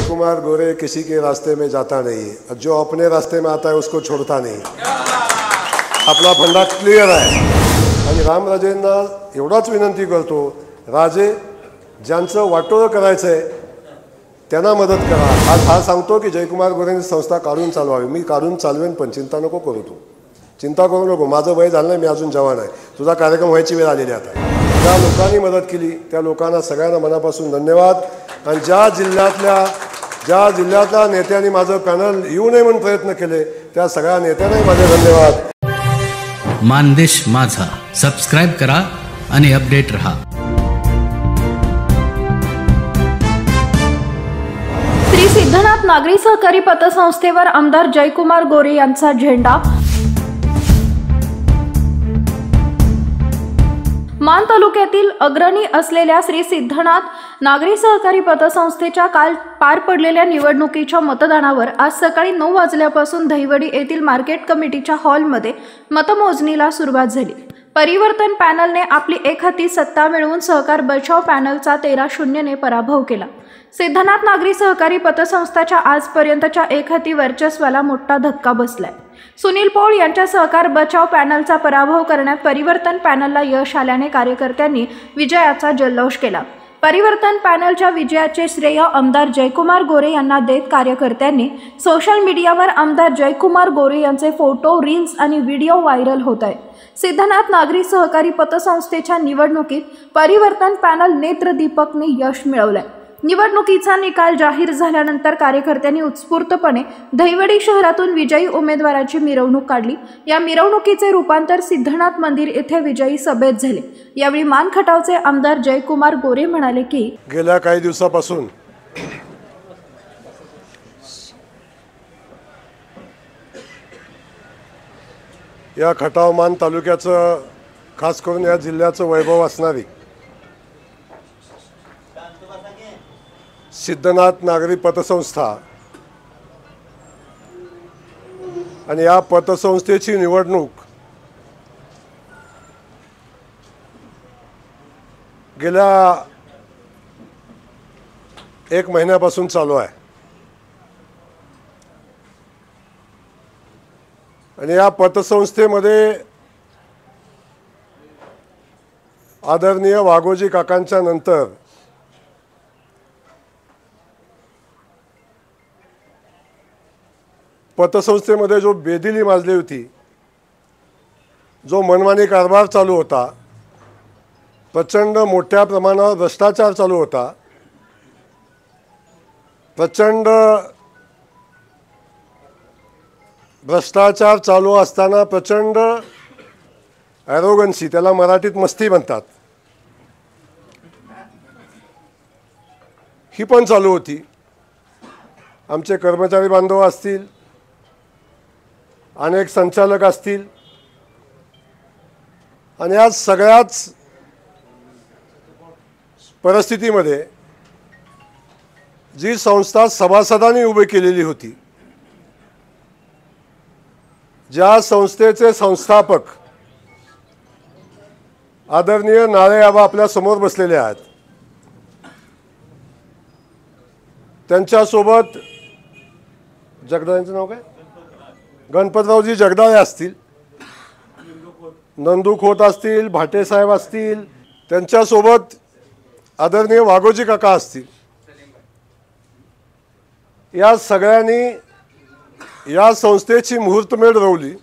जयकुमार गोरे किसी के रास्ते में जाता नहीं, जो अपने रास्ते में आता है उसको छोड़ता नहीं। आपला फंडा क्लिअर आहे। आणि रामराजेंना एवढाच विनंती करतो, राजे ज्यांचं वाटोळं करायचं आहे त्यांना मदत करा। आज हा सांगतो की जयकुमार गोरेंची संस्था काढून चालवावी। मी काढून चालवेन, पण चिंता नको करू, तू चिंता करू नको। माझं वय झालं नाही, मी अजून जवान आहे। तुझा कार्यक्रम व्हायची वेळ आलेली आता। ज्या लोकांनी मदत केली त्या लोकांना सगळ्यांना मनापासून धन्यवाद। आणि ज्या जिल्ह्यातल्या नेत्यांनी माझं पॅनल येऊ नये म्हणून प्रयत्न केले त्या सगळ्या नेत्यांनाही माझे धन्यवाद। मानदेश माझा सबस्क्राइब करा आणि अपडेट रहा। श्री सिद्धनाथ नागरी सहकारी पतसंस्थेवर आमदार जयकुमार गोरे यांचा झेंडा। मान तालुक्यातील अग्रणी असलेल्या श्री सिद्धनाथ नागरी सहकारी पतसंस्थेच्या काल पार पडलेल्या निवडणुकीच्या मतदानावर आज सकाळी 9 वाजल्यापासून दहिवडी येथील मार्केट कमिटीच्या हॉलमध्ये मतमोजणीला सुरुवात झाली। परिवर्तन पॅनलने आपली एकहाती सत्ता मिळवून सहकार बचाव पॅनलचा 13-0 ने पराभव केला। सिद्धनाथ नागरी सहकारी पतसंस्थेच्या आजपर्यंतच्या एकहाती वर्चस्वाला मोठा धक्का बसलाय। सुनील पौळ यांच्या सहकार बचाव पॅनलचा पराभव करण्यात परिवर्तन पॅनलला यश आल्याने कार्यकर्त्यांनी विजयाचा जल्लोष केला। परिवर्तन पॅनलच्या विजयाचे श्रेय आमदार जयकुमार गोरे यांना देत कार्यकर्त्यांनी सोशल मीडियावर आमदार जयकुमार गोरे यांचे फोटो, रील्स आणि व्हिडिओ व्हायरल होत आहेत। सिद्धनाथ नागरी सहकारी पतसंस्थेच्या निवडणुकीत परिवर्तन पॅनल नेत्रदीपकने यश मिळवले। निवडणुकीचा निकाल जाहीर झाल्यानंतर कार्यकर्त्यांनी उत्स्फूर्तपणे दहिवडी शहरातून विजयी उमेदवाराची मिरवणूक काढली। या मिरवणुकीचे रूपांतर सिद्धनाथ मंदिर येथे विजयी सभेत झाले। यावेळी मानखटावचे आमदार जयकुमार गोरे म्हणाले की गेल्या काही दिवसापासून या खटाव मान तालुक्याचं, खास करून या जिल्ह्याचं वैभव असणारी सिद्धनाथ नागरी पतसंस्था आणि या पतसंस्थेची निवडणूक गेल्या 1 महिन्यापासून चालू आहे। आणि या पतसंस्थेमध्ये आदरणीय वाघोजी काकांच्या नंतर पतसंस्थेमध्ये जो बेदिली माजली होती, जो मनमानी कारभार चालू होता, प्रचंड मोठ्या प्रमाणावर भ्रष्टाचार चालू होता, प्रचंड भ्रष्टाचार चालू असताना प्रचंड ॲरोगन्सी, त्याला मराठीत मस्ती म्हणतात, ही पण चालू होती। आमचे कर्मचारी बांधव असतील, अनेक संचालक असतील, आणि आज सगळ्याच परिस्थितीमध्ये जी संस्था सभासदांनी उभी केलेली होती, ज्या संस्थेचे संस्थापक आदरणीय नाळे आबा आपल्या समोर बसलेले आहेत, त्यांच्यासोबत जगदाळेंचं नाव काय, गणपतरावजी जगदाळे असतील, नंदू खोत असतील, भाटे साहेब असतील, त्यांच्यासोबत आदरणीय वाघोजी काका असतील, या सगळ्यांनी या संस्थेची मुहूर्तमेढ रोवली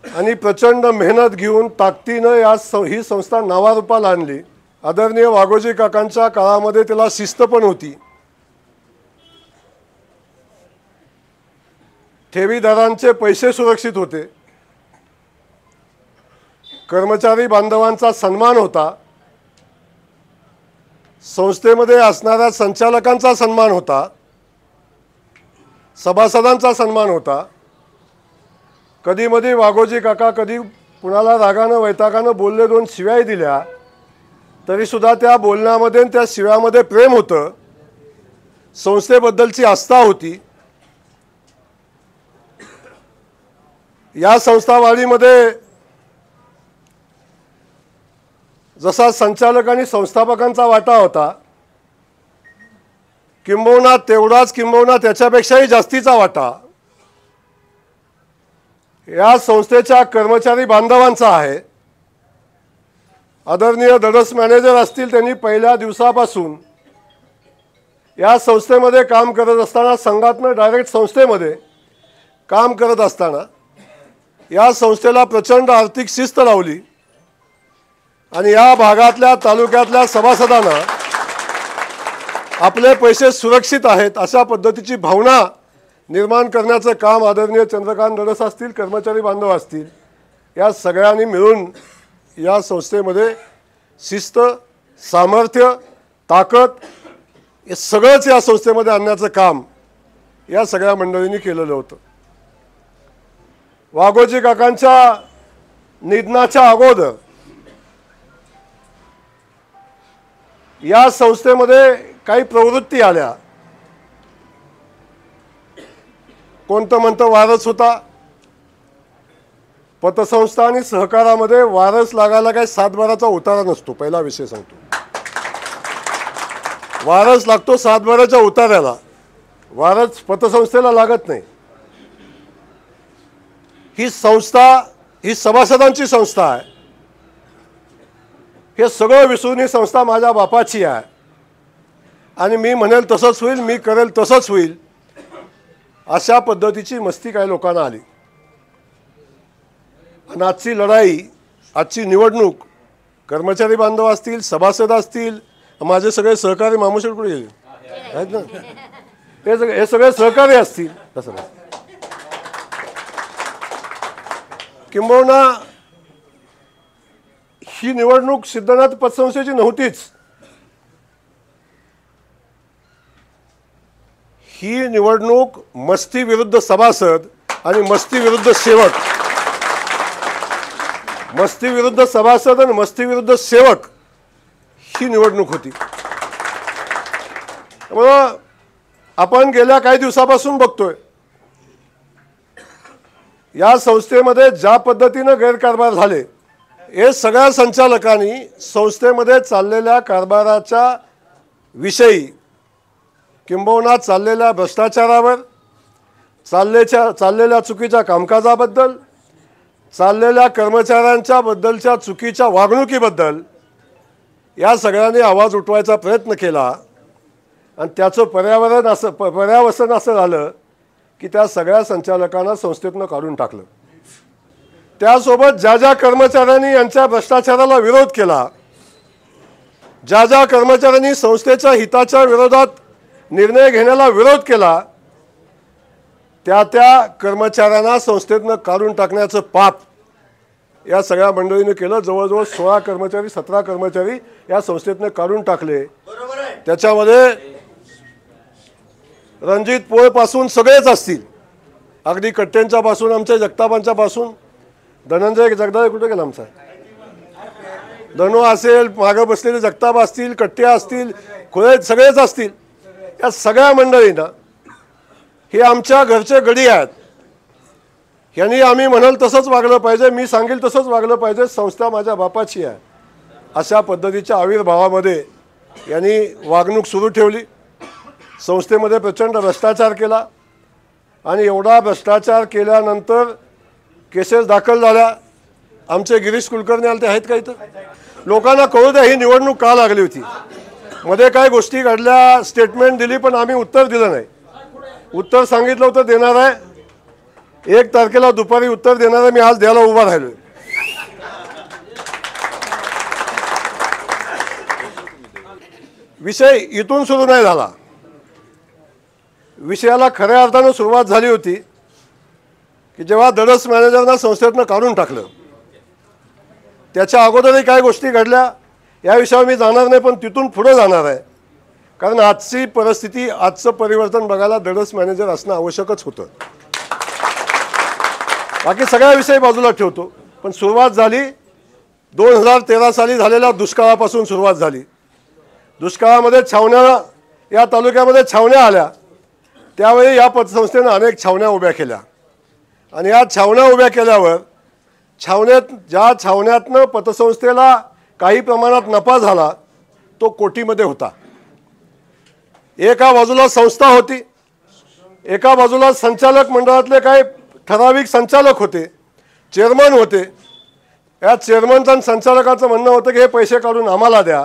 आणि प्रचंड मेहनत घेऊन ताकदीनं ही संस्था नावारूपाला आणली। आदरणीय वाघोजी काकांच्या काळामध्ये त्याला शिस्त पण होती, ठेवीदारांचे पैसे सुरक्षित होते, कर्मचारी बांधवांचा सन्मान होता, संस्थेमध्ये असणाऱ्या संचालकांचा सन्मान होता, सभासदांचा सन्मान होता। कधीमध्ये वाघोजी काका कधी कुणाला रागानं वैतागानं बोलले, 2 शिव्या दिल्या, तरी सुद्धा त्या बोलण्यामध्ये त्या शिव्यामध्ये प्रेम होतं, संस्थेबद्दलची आस्था होती। या संस्थावाढीमध्ये जसा संचालक आणि संस्थापकांचा वाटा होता, किंबहुना तेवढाच किंबहुना त्याच्यापेक्षाही जास्तीचा वाटा या संस्थेच्या कर्मचारी बांधवांचा आहे। आदरणीय धडस मॅनेजर असतील, त्यांनी पहिल्या दिवसापासून या संस्थेमध्ये काम करत असताना, संघातनं डायरेक्ट संस्थेमध्ये काम करत असताना या संस्थेला प्रचंड आर्थिक शिस्त लावली आणि या भागातल्या तालुक्यातल्या सभासदांना आपले पैसे सुरक्षित आहेत अशा पद्धतीची भावना निर्माण करण्याचं काम आदरणीय चंद्रकांत धडस असतील, कर्मचारी बांधव असतील, या सगळ्यांनी मिळून या संस्थेमध्ये शिस्त, सामर्थ्य, ताकद हे सगळंच या संस्थेमध्ये आणण्याचं काम या सगळ्या मंडळींनी केलेलं होतं। वाघोजी काकांच्या निधनाच्या अगोदर या संस्थेमध्ये काही प्रवृत्ती आल्या। कोणतं म्हणतं वारस होता। पतसंस्था आणि सहकारामध्ये वारस लागायला काही सातबाराचा उतारा नसतो। पहिला विषय सांगतो, वारस लागतो सातबाराच्या उतार्याला, वारस पतसंस्थेला लागत नाही। ही संस्था ही सभासदांची संस्था आहे। हे सगळं विसरून ही संस्था माझ्या बापाची आहे आणि मी म्हणेल तसंच होईल, मी करेल तसंच होईल, अशा पद्धतीची मस्ती काही लोकांना आली। आणि आजची लढाई, आजची निवडणूक, कर्मचारी बांधव असतील, सभासद असतील, माझे सगळे सहकारी मामुशेट कुठे गेले आहेत ना, हे सगळे सहकारी असतील तसं किंबहुना ही निवडणूक सिद्धनाथ पतसंस्थेची नव्हतीच। ही निवडणूक मस्ती विरुद्ध सभासद आणि मस्ती विरुद्ध सेवक, मस्ती विरुद्ध सभासद आणि मस्ती विरुद्ध सेवक ही निवडणूक होती। त्यामुळं आपण गेल्या काही दिवसापासून बघतोय या संस्थेमध्ये ज्या पद्धतीनं गैरकारभार झाले, हे सगळ्या संचालकांनी संस्थेमध्ये चाललेल्या कारभाराच्या विषयी किंबहुना चाललेल्या भ्रष्टाचारावर, चाललेल्या चुकीच्या कामकाजाबद्दल, चाललेल्या कर्मचाऱ्यांच्या बद्दलच्या चुकीच्या वागणुकीबद्दल या सगळ्यांनी आवाज उठवायचा प्रयत्न केला आणि त्याचं पर्यावसन असं झालं की त्या सगळ्या संचालकांना संस्थेतनं काढून टाकलं। त्यासोबत ज्या ज्या कर्मचाऱ्यांनी यांच्या भ्रष्टाचाराला विरोध केला, ज्या ज्या कर्मचाऱ्यांनी संस्थेच्या हिताच्या विरोधात निर्णय घेण्याला विरोध केला, त्या कर्मचाऱ्यांना संस्थेतनं काढून टाकण्याचं पाप या सगळ्या मंडळीने केलं। जवळजवळ 16 कर्मचारी 17 कर्मचारी या संस्थेतनं काढून टाकले। त्याच्यामध्ये रणजित पोळपासून सगळेच असतील, अगदी कट्ट्यांच्या पासून, आमच्या जगतापांच्या पासून, धनंजय जगदाळे कुठे गेला आमचा, धनु असेल, मागं बसलेले जगताप असतील, कट्ट्या असतील, खोळे सगळेच असतील, या सगळ्या मंडळींना हे आमच्या घरचे गडी आहेत। यांनी आम्ही म्हणाल तसंच वागलं पाहिजे, मी सांगेल तसंच वागलं पाहिजे, संस्था माझ्या बापाची आहे, अशा पद्धतीच्या आविर्भावामध्ये यांनी वागणूक सुरू ठेवली। संस्थेमध्ये प्रचंड भ्रष्टाचार केला आणि एवढा भ्रष्टाचार केल्यानंतर केसेस दाखल झाल्या। आमचे गिरीश कुलकर्णी आले, ते आहेत का इथं? लोकांना कळू द्या ही निवडणूक का लागली होती। मध्ये काय गोष्टी घडल्या, स्टेटमेंट दिली, पण आम्ही उत्तर दिलं नाही। उत्तर सांगितलं होतं देणार आहे, 1 तारखेला दुपारी उत्तर देणार आहे, मी आज द्यायला उभा राहिलोय। विषय इथून सुरू नाही झाला, विषयाला खऱ्या अर्थानं सुरुवात झाली होती की जेव्हा धडस मॅनेजरना संस्थेतनं काढून टाकलं। त्याच्या अगोदरही काय गोष्टी घडल्या या विषयावर मी जाणार नाही, पण तिथून पुढे जाणार आहे, कारण आजची परिस्थिती, आजचं परिवर्तन बघायला धडस मॅनेजर असणं आवश्यकच होतं। बाकी सगळ्या विषय बाजूला ठेवतो, पण सुरुवात झाली 2013 साली झालेल्या दुष्काळापासून सुरुवात झाली। दुष्काळामध्ये छावण्या, या तालुक्यामध्ये छावण्या आल्या, त्यावेळी या पतसंस्थेनं अनेक छावण्या उभ्या केल्या आणि या छावण्या उभ्या केल्यावर ज्या छावण्यातनं पतसंस्थेला काही प्रमाणात नफा झाला तो कोटीमध्ये होता। एका बाजूला संस्था होती, एका बाजूला संचालक मंडळातले काही ठराविक संचालक होते, चेअरमन होते. या चेअरमनचं आणि संचालकाचं म्हणणं होतं की हे पैसे काढून आम्हाला द्या,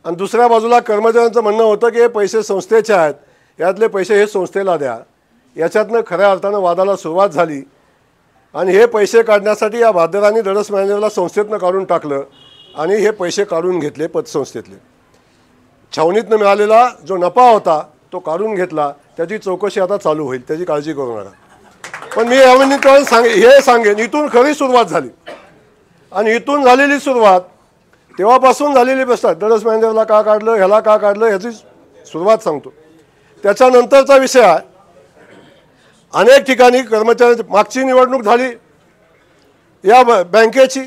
आणि दुसऱ्या बाजूला कर्मचाऱ्यांचं म्हणणं होतं की हे पैसे संस्थेचे आहेत, यातले पैसे हे संस्थेला द्या. याच्यातनं खऱ्या अर्थानं वादाला सुरुवात झाली आणि हे पैसे काढण्यासाठी या भाद्रांनी धडस मॅनेजरला संस्थेतनं काढून टाकलं आणि हे पैसे काढून घेतले पतसंस्थेतले. छावणीतनं मिळालेला जो नफा होता तो काढून घेतला. त्याची चौकशी आता चालू होईल, त्याची काळजी करू नका. पण मी यावेळी सांगेन इथून खरी सुरुवात झाली आणि इथून झालेली सुरुवात तेव्हापासून झालेली प्रश्न धडस मॅनेजरला का काढलं, ह्याला का काढलं, ह्याची सुरुवात सांगतो. त्याच्यानंतरचा विषय आहे, अनेक ठिकाणी कर्मचाऱ्यांची मागची निवडणूक झाली या बँकेची.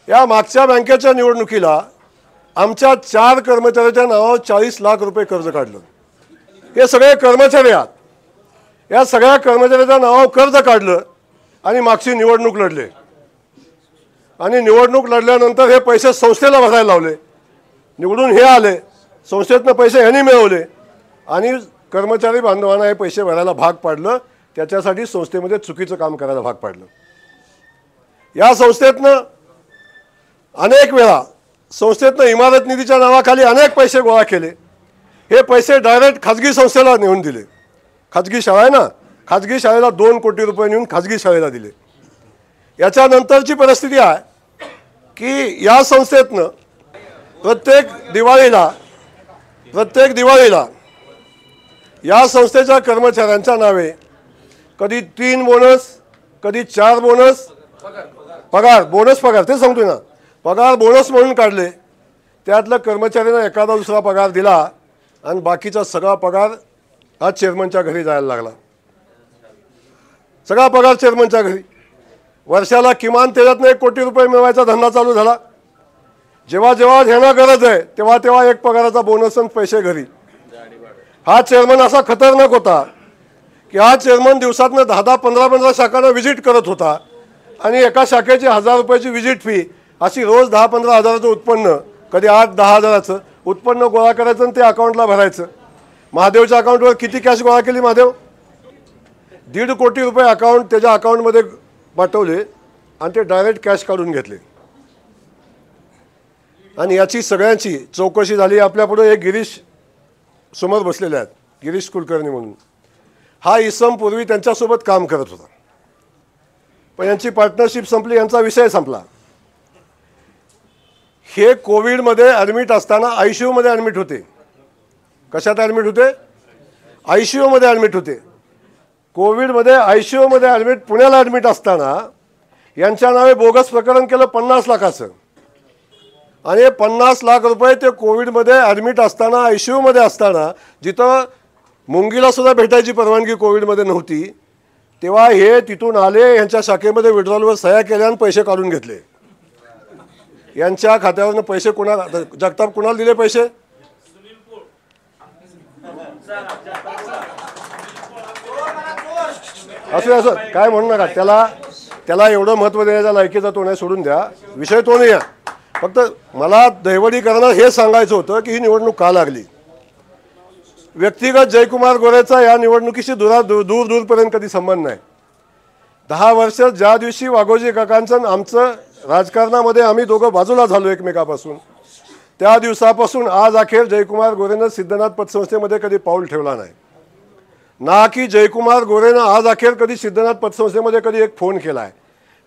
या मागच्या बँकेच्या निवडणुकीला आमच्या 4 कर्मचाऱ्याच्या नावावर 40 लाख रुपये कर्ज काढलं. हे सगळे कर्मचारी आहेत, या सगळ्या कर्मचाऱ्याच्या नावावर कर्ज काढलं आणि मागची निवडणूक लढले. आणि निवडणूक लढल्यानंतर हे पैसे संस्थेला भरायला लावले. निवडून हे आले, संस्थेतनं पैसे ह्यांनी मिळवले आणि कर्मचारी बांधवांना हे पैसे भरायला भाग पाडलं. त्याच्यासाठी संस्थेमध्ये चुकीचं काम करायला भाग पाडलं. या संस्थेतनं अनेक वेळा संस्थेतनं इमारत निधीच्या नावाखाली अनेक पैसे गोळा केले. हे पैसे डायरेक्ट खाजगी संस्थेला नेऊन दिले. खाजगी शाळा आहे ना, खाजगी शाळेला 2 कोटी रुपये नेऊन खाजगी शाळेला दिले. याच्यानंतरची परिस्थिती आहे की या संस्थेतनं प्रत्येक दिवाळीला या संस्थेच्या कर्मचाऱ्यांच्या नावे कधी 3 बोनस, कधी 4 बोनस, पगार ते सांगतोय ना, पगार बोनस म्हणून काढले. त्यातलं कर्मचाऱ्यांना एखादा दुसरा पगार दिला आणि बाकीचा सगळा पगार हा चेअरमनच्या घरी जायला लागला. सगळा पगार चेअरमनच्या घरी. वर्षाला किमान त्याच्यातनं 1 कोटी रुपये मिळवायचा धंदा चालू झाला. जेव्हा जेव्हा ह्यांना गरज आहे तेव्हा तेव्हा 1 पगाराचा बोनस आणि पैसे घरी. हा चेअरमन असा खतरनाक होता की हा चेअरमन दिवसातनं 10-10, 15-15 शाखांना व्हिजिट करत होता आणि एका शाखेची 1000 रुपयाची व्हिजिट फी, अशी रोज 10-15 हजाराचं उत्पन्न, कधी 8-10 हजाराचं उत्पन्न गोळा करायचं आणि ते अकाउंटला भरायचं. महादेवच्या अकाउंटवर किती कॅश गोळा केली महादेव? 1.5 कोटी रुपये अकाउंट त्याच्या अकाउंटमध्ये पाठवले आणि ते डायरेक्ट कॅश काढून घेतले. आणि याची सगळ्यांची चौकशी झाली. आपल्यापुढे एक गिरीश समोर बसलेले आहेत, गिरीश कुलकर्णी म्हणून. हा इसम पूर्वी त्यांच्यासोबत काम करत होता, पण यांची पार्टनरशिप संपली, यांचा विषय संपला. हे कोविडमध्ये ॲडमिट असताना ICUमध्ये ॲडमिट होते. कशात ॲडमिट होते? ICUमध्ये ॲडमिट होते. कोविडमध्ये ICUमध्ये ॲडमिट, पुण्याला ॲडमिट असताना यांच्या नावे बोगस प्रकरण केलं 50 लाखाचं. आणि 50 लाख रुपये ते कोविडमध्ये ॲडमिट असताना, ICUमध्ये असताना, जिथं मुंगीला सुद्धा भेटायची परवानगी कोविडमध्ये नव्हती, तेव्हा हे तिथून आले, यांच्या शाखेमध्ये विड्रॉलवर सह्या केल्या आणि पैसे काढून घेतले. यांच्या खात्यावरनं पैसे कोणाला, जगताप कोणाला दिले पैसे? असं काय म्हणू नका. त्याला एवढं महत्त्व देण्याच्या लायकीचा तो नाही, सोडून द्या, विषय तो नाही आहे. फक्त मला दहिवडीकरांना हे सांगायचं होतं की ही निवडणूक का लागली. व्यक्तिगत जयकुमार गोरेचा या निवडणुकीशी दूरपर्यंत कधी संबंध नाही. 10 वर्ष ज्या दिवशी वाघोजी काकांचं आमचं राजकारणामध्ये आम्ही दोघं बाजूला झालो एकमेकापासून, त्या दिवसापासून आज अखेर जयकुमार गोरेनं सिद्धनाथ पतसंस्थेमध्ये कधी पाऊल ठेवला नाही. ना की जयकुमार गोरेनं आज अखेर कधी सिद्धनाथ पतसंस्थेमध्ये कधी एक फोन केला आहे,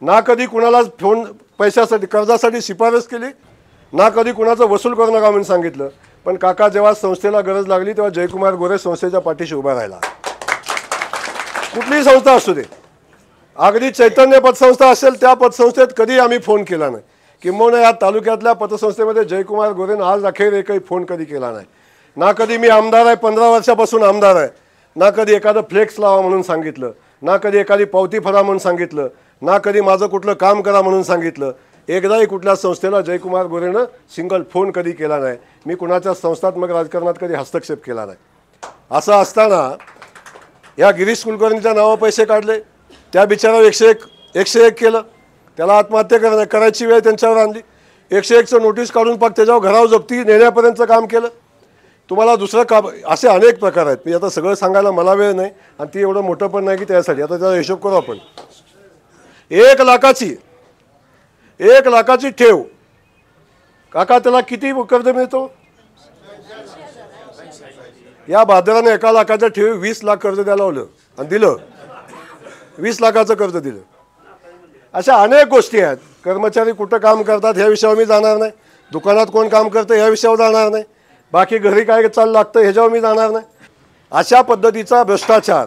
ना कधी कुणाला फोन पैशासाठी, कर्जासाठी शिफारस केली, ना कधी कुणाचं वसूल करू नका म्हणून सांगितलं. पण काका जेव्हा संस्थेला गरज लागली तेव्हा जयकुमार गोरे संस्थेच्या पाठीशी उभा राहिला. कुठलीही संस्था असू दे, अगदी चैतन्य पतसंस्था असेल त्या पतसंस्थेत कधी आम्ही फोन केला नाही. किंबहुना या तालुक्यातल्या पतसंस्थेमध्ये जयकुमार गोरेनं आज अखेर एकही फोन कधी केला नाही. ना कधी मी आमदार आहे, 15 वर्षापासून आमदार आहे, ना कधी एखादं फ्लेक्स लावा म्हणून सांगितलं, ना कधी एखादी पावती फरा म्हणून सांगितलं, ना कधी माझं कुठलं काम करा म्हणून सांगितलं. एकदाही कुठल्या संस्थेला जयकुमार गोरेनं सिंगल फोन कधी केला नाही. मी कुणाच्या संस्थात्मक राजकारणात कधी हस्तक्षेप केला नाही. असं असताना या गिरीश कुलकर्णीच्या नावावर पैसे काढले, त्या बिचारावर 101 केलं, त्याला आत्महत्या करायची वेळ त्यांच्यावर आणली. 101चं नोटीस काढून पाक त्याच्यावर घरावर जप्ती नेण्यापर्यंतचं काम केलं. तुम्हाला दुसरं काम असे अनेक प्रकार आहेत. मी आता सगळं सांगायला मला वेळ नाही आणि ती एवढं मोठं पण नाही की त्यासाठी. आता त्याचा हिशोब करू आपण. 1 लाखाची ठेव, काका त्याला किती कर्ज मिळतो? या बाजाराने 1 लाखाच्या ठेवी 20 लाख कर्ज द्यायला लावलं आणि दिलं. 20 लाखाचं कर्ज दिलं. अशा अनेक गोष्टी आहेत. कर्मचारी कुठं काम करतात ह्या विषयावर मी जाणार नाही. दुकानात कोण काम करतं ह्या विषयावर जाणार नाही. बाकी घरी काय चालू लागतं ह्याच्यावर मी जाणार नाही. अशा पद्धतीचा भ्रष्टाचार,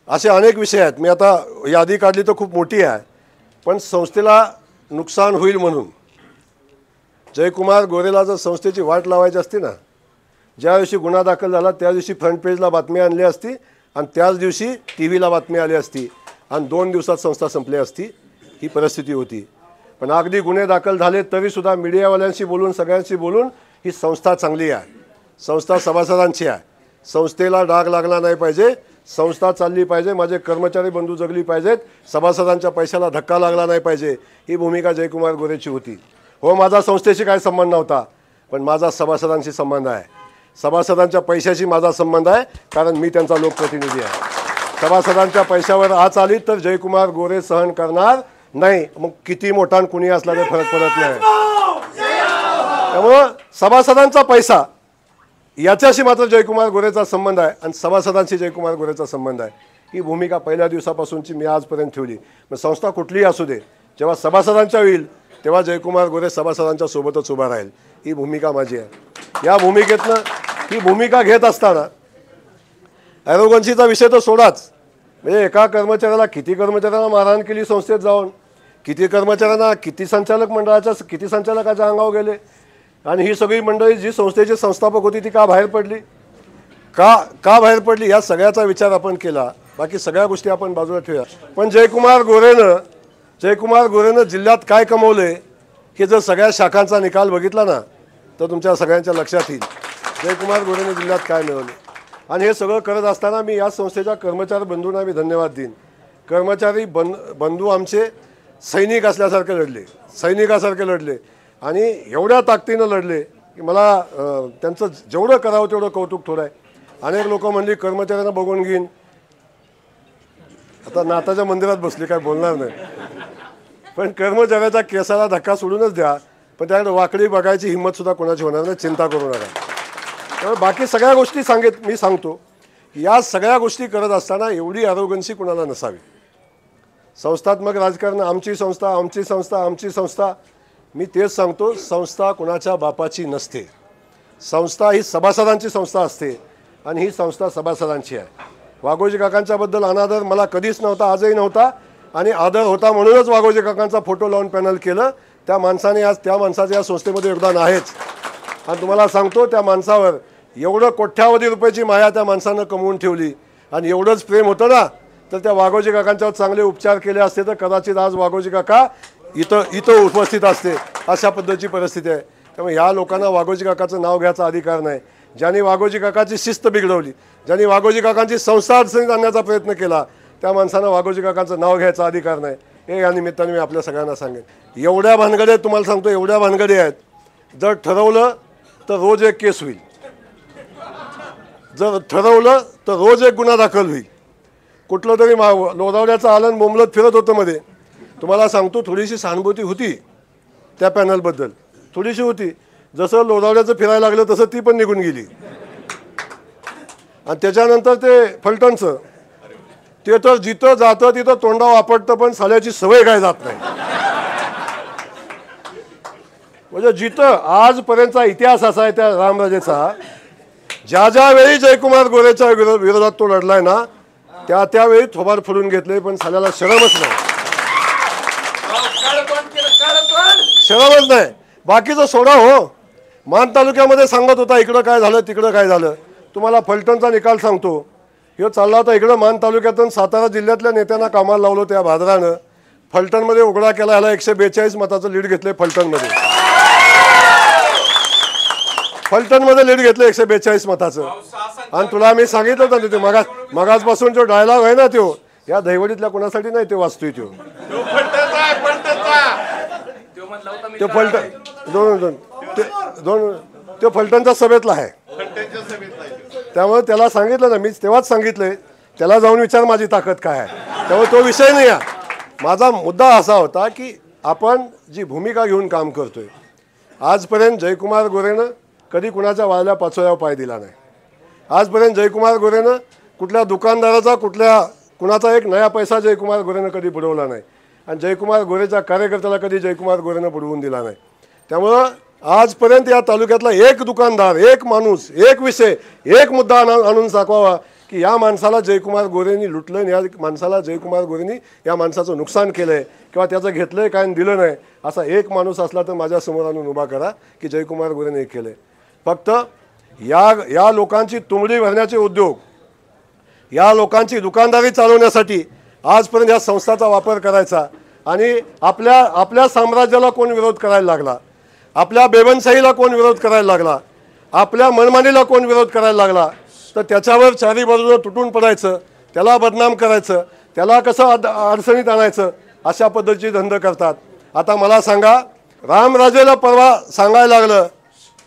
असे अनेक विषय आहेत. मी आता यादी काढली तर खूप मोठी आहे, पण संस्थेला नुकसान होईल म्हणून जयकुमार गोरेला जर संस्थेची वाट लावायची असती ना, ज्या दिवशी गुन्हा दाखल झाला त्या दिवशी फ्रंट पेजला बातमी आणली असती आणि त्याच दिवशी टी व्हीला बातमी आली असती आणि 2 दिवसात संस्था संपली असती. ही परिस्थिती होती. पण अगदी गुन्हे दाखल झाले तरीसुद्धा मीडियावाल्यांशी बोलून सगळ्यांशी बोलून ही संस्था चांगली आहे, संस्था सभासदांची आहे, संस्थेला डाग लागला नाही पाहिजे, संस्था चालली पाहिजे, माझे कर्मचारी बंधू जगली पाहिजेत, सभासदांच्या पैशाला धक्का लागला नाही पाहिजे, ही भूमिका जयकुमार गोरेची होती. हो, माझा संस्थेशी काय संबंध नव्हता, पण माझा सभासदांशी संबंध आहे. सभासदांच्या पैशाशी माझा संबंध आहे, कारण मी त्यांचा लोकप्रतिनिधी आहे. सभासदांच्या पैशावर आच आली तर जयकुमार गोरे सहन करणार नाही. मग किती मोठा कुणी असला तर फरक पडत नाही. त्यामुळं सभासदांचा पैसा याच्याशी मात्र जयकुमार गोरेचा संबंध आहे आणि सभासदांशी जयकुमार गोरेचा संबंध आहे. ही भूमिका पहिल्या दिवसापासूनची मी आजपर्यंत ठेवली. मग संस्था कुठलीही असू दे, जेव्हा सभासदांच्या होईल तेव्हा जयकुमार गोरे सभासदांच्या सोबतच उभा राहील. ही भूमिका माझी आहे. या भूमिकेतनं ही भूमिका घेत असताना ॲरोगन्सीचा विषय तर सोडाच. म्हणजे एका कर्मचाऱ्याला किती कर्मचाऱ्यांना मारहाण केली संस्थेत जाऊन, किती कर्मचाऱ्यांना, किती संचालक मंडळाच्या, किती संचालकाच्या अंगावर गेले, आणि ही सगळी मंडळी जी संस्थेची संस्थापक होती ती का बाहेर पडली, का बाहेर पडली, या सगळ्याचा विचार आपण केला. बाकी सगळ्या गोष्टी आपण बाजूला ठेवूया. पण जयकुमार गोरेनं जिल्ह्यात काय कमवले हे जर सगळ्या शाखांचा निकाल बघितला ना तर तुमच्या सगळ्यांच्या लक्षात येईल जयकुमार गोरेने जिल्ह्यात काय मिळवले. आणि हे सगळं करत असताना मी या संस्थेच्या कर्मचारी बंधूंना मी धन्यवाद देईन. कर्मचारी बंधू आमचे सैनिकासारखे लढले आणि एवढ्या ताकदीनं लढले की मला त्यांचं जेवढं करावं तेवढं कौतुक थोडं आहे. अनेक लोक म्हणली कर्मचाऱ्यांना बघून घेईन, आता नाताच्या मंदिरात बसली, काय बोलणार नाही. पण कर्मचाऱ्याच्या केसाला धक्का सोडूनच द्या, पण त्याकडे वाकडी बघायची हिंमतसुद्धा कोणाची होणार नाही. चिंता करू नका. त्यामुळे बाकी सगळ्या गोष्टी मी सांगतो या सगळ्या गोष्टी करत असताना एवढी ॲरोगन्सी कुणाला नसावी. संस्थात्मक राजकारण आमची संस्था, मी तेच सांगतो, संस्था कुणाच्या बापाची नसते. संस्था ही सभासदांची संस्था असते आणि ही संस्था सभासदांची आहे. वाघोजी काकांच्याबद्दल अनादर मला कधीच नव्हता, आजही नव्हता, आणि आदर होता म्हणूनच वाघोजी काकांचा फोटो लावून पॅनल केलं. त्या माणसाचं या संस्थेमध्ये योगदान आहेच. आणि तुम्हाला सांगतो त्या माणसावर एवढं कोट्यावधी रुपयाची माया त्या माणसानं कमवून ठेवली आणि एवढंच प्रेम होतं ना, तर त्या वाघोजी काकांच्यावर चांगले उपचार केले असते तर कदाचित आज वाघोजी काका इथं उपस्थित असते. अशा पद्धतीची परिस्थिती आहे. त्यामुळे ह्या लोकांना वाघोजी काकाचं नाव घ्यायचा अधिकार नाही. ज्यांनी वाघोजी काकाची शिस्त बिघडवली, ज्यांनी वाघोजी काकांची संस्था अडचणीत आणण्याचा प्रयत्न केला, त्या माणसानं वाघोजी काकांचं नाव घ्यायचा अधिकार नाही. हे या निमित्ताने मी आपल्या सगळ्यांना सांगेन. एवढ्या भानगडी आहेत, तुम्हाला सांगतो एवढ्या भानगडी आहेत, जर ठरवलं तर रोज एक केस होईल, जर ठरवलं तर रोज एक गुन्हा दाखल होईल. कुठलं तरी लोधावड्याचं आलन बोंबलत फिरत होतं मध्ये. तुम्हाला सांगतो थोडीशी सहानुभूती होती त्या पॅनलबद्दल, थोडीशी होती. जसं लोधावड्याचं फिरायला लागलं तसं ती पण निघून गेली. आणि त्याच्यानंतर ते फलटणचं, ते तर जिथं जातं तिथं तोंडावर आपटतं, पण साल्याची सवय काय जात नाही. म्हणजे जिथं आजपर्यंतचा इतिहास असा आहे त्या रामराजेचा, ज्या वेळी जयकुमार गोरेच्या विरोधात तो लढलाय ना, त्यावेळी थोबाड फोडून घेतले, पण साल्याला शरमच नाही. बाकीचं सोडा हो. मान तालुक्यामध्ये सांगत होता इकडं काय झालं तिकडं काय झालं. तुम्हाला फलटणचा निकाल सांगतो. ह्यो चालला होता इकडं मान तालुक्यातून सातारा जिल्ह्यातल्या नेत्यांना कामाला लावलं त्या भादरानं. फलटणमध्ये उघडा केला, ह्याला 142 मताचं लीड घेतलंय फलटणमध्ये. फलटणमध्ये लीड घेतलं 142 मताचं. आणि तुला मी सांगितलं होतं तिथे मगाचपासून जो डायलॉग आहे ना, तो या दहिवडीतल्या कोणासाठी नाही, तो वाचतोय. तो फलटण तो फलटणच्या सभेतला आहे. त्यामुळे त्याला सांगितलं ना, मीच तेव्हाच सांगितलंय, त्याला जाऊन विचार माझी ताकद काय आहे. त्यामुळे तो विषय नाही आहे. माझा मुद्दा असा होता की आपण जी भूमिका घेऊन काम करतोय, आजपर्यंत जयकुमार गोरेनं कधी कुणाच्या वाळल्या पाचोळ्यावर पाय दिला नाही. आजपर्यंत जयकुमार गोरेनं कुठल्या दुकानदाराचा कुणाचा एक नया पैसा जयकुमार गोरेनं कधी बुडवला नाही. आणि जयकुमार गोरेच्या कार्यकर्त्याला कधी जयकुमार गोरेनं बुडवून दिला नाही. त्यामुळं आजपर्यंत या तालुक्यातला एक दुकानदार, एक माणूस, एक विषय, एक मुद्दा आणून दाखवावा की या माणसाला जयकुमार गोरेंनी लुटलं, या माणसाला जयकुमार गोरेंनी या माणसाचं नुकसान केलं आहे किंवा त्याचं घेतलं आहे काय आणि दिलं नाही, असा एक माणूस असला तर माझ्यासमोर आणून उभा करा की जयकुमार गोरेने हे केलं आहे. फक्त या लोकांची तुंबडी भरण्याचे उद्योग, या लोकांची दुकानदारी चालवण्यासाठी आजपर्यंत या संस्थाचा वापर करायचा. आणि आपल्या साम्राज्याला कोण विरोध करायला लागला, आपल्या बेबनशाहीला कोण विरोध करायला लागला, आपल्या मनमानीला कोण विरोध करायला लागला, तर त्याच्यावर चारी बाजूला तुटून पडायचं, त्याला बदनाम करायचं, त्याला कसं अडचणीत आणायचं, अशा पद्धतीचे धंदे करतात. आता मला सांगा, रामराजेला परवा सांगायला लागलं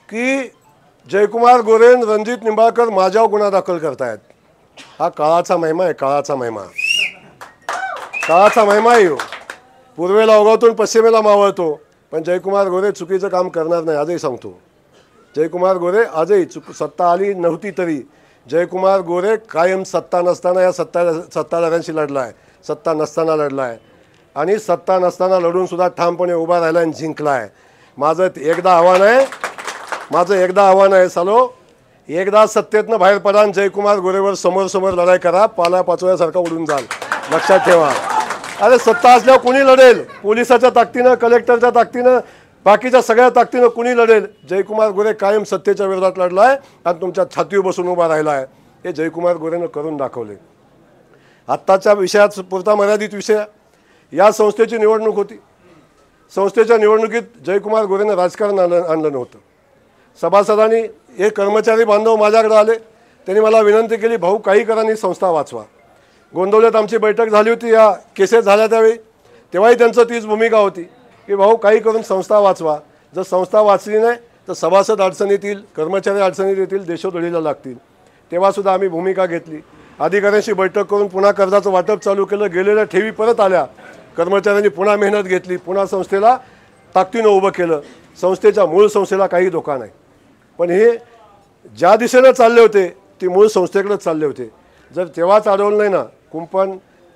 की जयकुमार गोरे, रणजित निंबाळकर माझ्यावर गुन्हा दाखल करतायत. हा काळाचा महिमा आहे, काळाचा महिमा, काळाचा महिमा आहे. पूर्वेला ओघवतून पश्चिमेला मावळतो, पण जयकुमार गोरे चुकीचं काम करणार नाही. आजही सांगतो, जयकुमार गोरे आजही सत्ता आली नव्हती तरी जयकुमार गोरे कायम सत्ता नसताना या सत्ताधाऱ्यांशी लढला आहे, सत्ता नसताना लढला आहे आणि सत्ता नसताना लढूनसुद्धा ठामपणे उभा राहिला आणि जिंकला आहे. माझं एकदा आव्हान आहे सालो, एकदा सत्तेतनं बाहेर पडा आणि जयकुमार गोरेवर समोर लढाई करा, पाला पाचोळ्यासारखा उडून जाल. लक्षात ठेवा. अरे सत्ता असल्यावर कुणी लढेल, पोलिसाच्या ताकदीनं, कलेक्टरच्या ताकदीनं, बाकीच्या सगळ्या ताकदीनं कुणी लढेल. जयकुमार गोरे कायम सत्तेच्या विरोधात लढला आहे आणि तुमच्या छातीवर बसून उभा राहिला आहे. हे जयकुमार गोरेनं करून दाखवले. आत्ताच्या विषयात पुरता मर्यादित विषय, या संस्थेची निवडणूक होती. संस्थेच्या निवडणुकीत जयकुमार गोरेनं राजकारण आणलं नव्हतं. सभासदांनी, एक कर्मचारी बांधव माझ्याकडे आले, त्यांनी मला विनंती केली, भाऊ काही करा, संस्था वाचवा. गोंदवल्यात आमची बैठक झाली होती, या केसेस झाल्या त्यावेळी, तेव्हाही त्यांचं तीच भूमिका होती की भाऊ काही करून संस्था वाचवा. जर संस्था वाचली नाही तर सभासद अडचणीत येतील, कर्मचारी अडचणीत येतील, देशोधडीला लागतील. तेव्हासुद्धा आम्ही भूमिका घेतली. अधिकाऱ्यांशी बैठक करून पुन्हा कर्जाचं वाटप चालू केलं. गेलेल्या ठेवी परत आल्या. कर्मचाऱ्यांनी पुन्हा मेहनत घेतली, पुन्हा संस्थेला ताकदीनं उभं केलं. संस्थेच्या मूळ संस्थेला काही धोका नाही, पण हे ज्या दिशेनं चालले होते ते मूळ संस्थेकडेच चालले होते. जर तेव्हाच अडवलं नाही ना,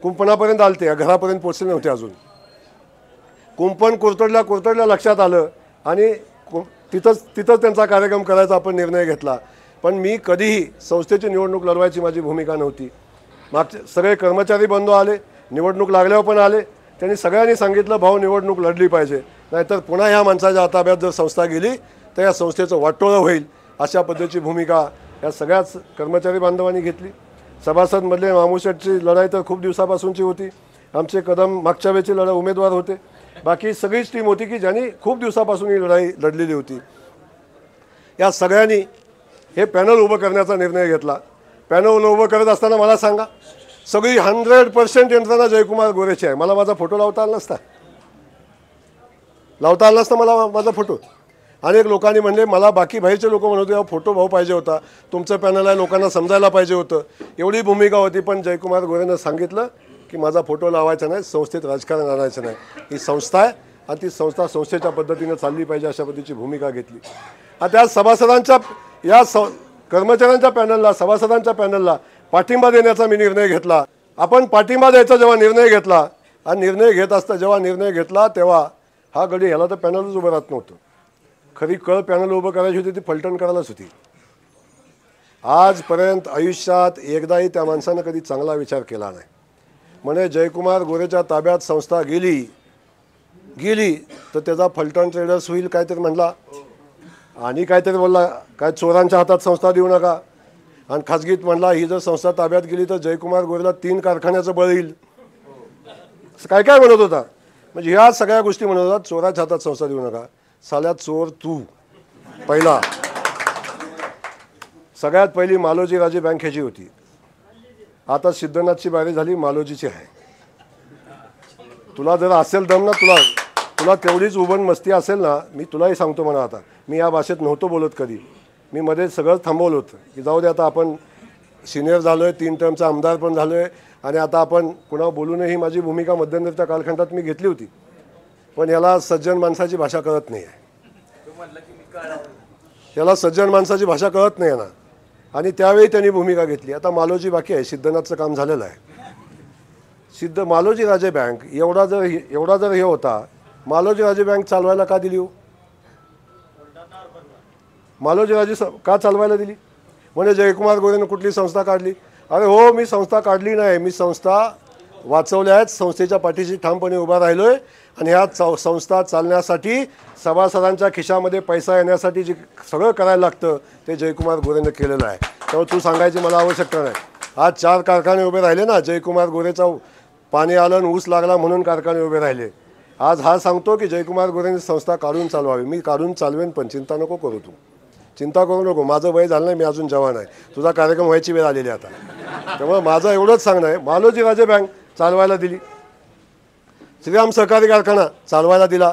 कुंपणापर्यंत आलते, घरापर्यंत पोचले नव्हते अजून. कुंपण कुरतडल्या लक्षात आलं आणि तिथंच त्यांचा कार्यक्रम करायचा आपण निर्णय घेतला. पण मी कधीही संस्थेची निवडणूक लढवायची माझी भूमिका नव्हती. मागचे सगळे कर्मचारी बंधू आले, निवडणूक लागल्यावर पण आले. त्यांनी सगळ्यांनी सांगितलं भाऊ निवडणूक लढली पाहिजे, नाहीतर पुन्हा ह्या माणसाच्या ताब्यात जर संस्था गेली तर या संस्थेचं वाटोळं होईल. अशा पद्धतीची भूमिका या सगळ्याच कर्मचारी बांधवांनी घेतली. सभासदमधले मामूशेटची लढाई तर खूप दिवसापासूनची होती. आमचे कदम मागच्या वेळची उमेदवार होते. बाकी सगळीच टीम होती की ज्यांनी खूप दिवसापासून ही लढाई लढलेली होती. या सगळ्यांनी हे पॅनल उभं करण्याचा निर्णय घेतला. पॅनल उभं करत असताना मला सांगा, सगळी 100% यंत्रणा जयकुमार गोरेची आहे. मला माझा फोटो लावता आला नसता मला माझा फोटो. अनेक लोकांनी म्हणले, मला बाकी बाहेरचे लोक म्हणत होते फोटो भाऊ पाहिजे होता, तुमचं पॅनल आहे, लोकांना समजायला पाहिजे होतं, एवढी भूमिका होती. पण जयकुमार गोरेनं सांगितलं की माझा फोटो लावायचा नाही, संस्थेत राजकारण आणायचं नाही. ही संस्था आहे आणि ती संस्था संस्थेच्या पद्धतीनं चालली पाहिजे अशा पद्धतीची भूमिका घेतली. आणि त्या सभासदांच्या कर्मचाऱ्यांच्या पॅनलला, सभासदांच्या पॅनलला पाठिंबा देण्याचा मी निर्णय घेतला. आपण पाठिंबा द्यायचा जेव्हा निर्णय घेतला आणि जेव्हा निर्णय घेतला तेव्हा हा गडी ह्याला तर पॅनलच उभं राहत नव्हतं. खरी कळ पॅनल उभं करायची होती ती फलटण करायलाच होती. आजपर्यंत आयुष्यात एकदाही त्या माणसानं कधी चांगला विचार केला नाही. म्हणे जयकुमार गोरेच्या ताब्यात संस्था गेली तर त्याचा फलटण ट्रेडर्स होईल काहीतरी म्हणला आणि काहीतरी बोलला, काय चोरांच्या हातात संस्था देऊ नका. आणि खाजगीत म्हणला ही जर संस्था ताब्यात गेली तर जयकुमार गोरेला 3 कारखान्याचं बळ येईल. काय म्हणत होता. म्हणजे ह्या सगळ्या गोष्टी म्हणत होतात. चोराच्या हातात संस्था देऊ नका. साल्या चोर तू. पहिला सगळ्यात पहिली मालोजी राजे बँक ह्याची होती. आता सिद्धनाथची बारी झाली, मालोजीची आहे. तुला जर असेल दम ना, तुला तेवढीच उबन मस्ती असेल ना, मी तुलाही सांगतो म्हणा. आता मी या भाषेत नव्हतो बोलत कधी. मी मध्ये सगळं थांबवलं होतं की जाऊ दे, आता आपण सिनियर झालो आहे, 3 टर्मचा आमदार पण झालो आहे आणि आता आपण कुणावर बोलू नये, ही माझी भूमिका मध्यंतरीच्या कालखंडात मी घेतली होती. पण याला सज्जन माणसाची भाषा कळत नाही आहे, याला सज्जन माणसाची भाषा कळत नाही ना. आणि त्यावेळी त्यांनी भूमिका घेतली. आता मालोजी बाकी आहे, सिद्धनाथचं काम झालेलं आहे. मालोजी राजे बँक एवढा जर हे होता, मालोजी राजे बँक चालवायला का दिली हो? मालोजी राजे का चालवायला दिली? म्हणजे जयकुमार गोरेनं कुठली संस्था काढली? अरे हो, मी संस्था काढली नाही, मी संस्था वाचवल्या आहेत, संस्थेच्या पाठीशी ठामपणे उभा राहिलो आहे. आणि ह्या संस्था चालण्यासाठी सभासदांच्या खिशामध्ये पैसा येण्यासाठी जे सगळं करायला लागतं ते जयकुमार गोरेनं केलेलं आहे. त्यामुळे तू सांगायची मला आवश्यकता नाही. आज 4 कारखाने उभे राहिले ना, जयकुमार गोरेचा पाणी आलं आणि ऊस लागला म्हणून कारखाने उभे राहिले. आज हा सांगतो की जयकुमार गोरेंनी संस्था काढून चालवावी. मी काढून चालवेन, पण चिंता नको करू, तू चिंता करू नको. माझं वय झालं नाही, मी अजून जवान आहे. तुझा कार्यक्रम व्हायची वेळ आलेली आता. त्यामुळे माझं एवढंच सांगणं आहे, मालोजी राजे बँक चालवायला दिली, श्रीराम सहकारी कारखाना चालवायला दिला,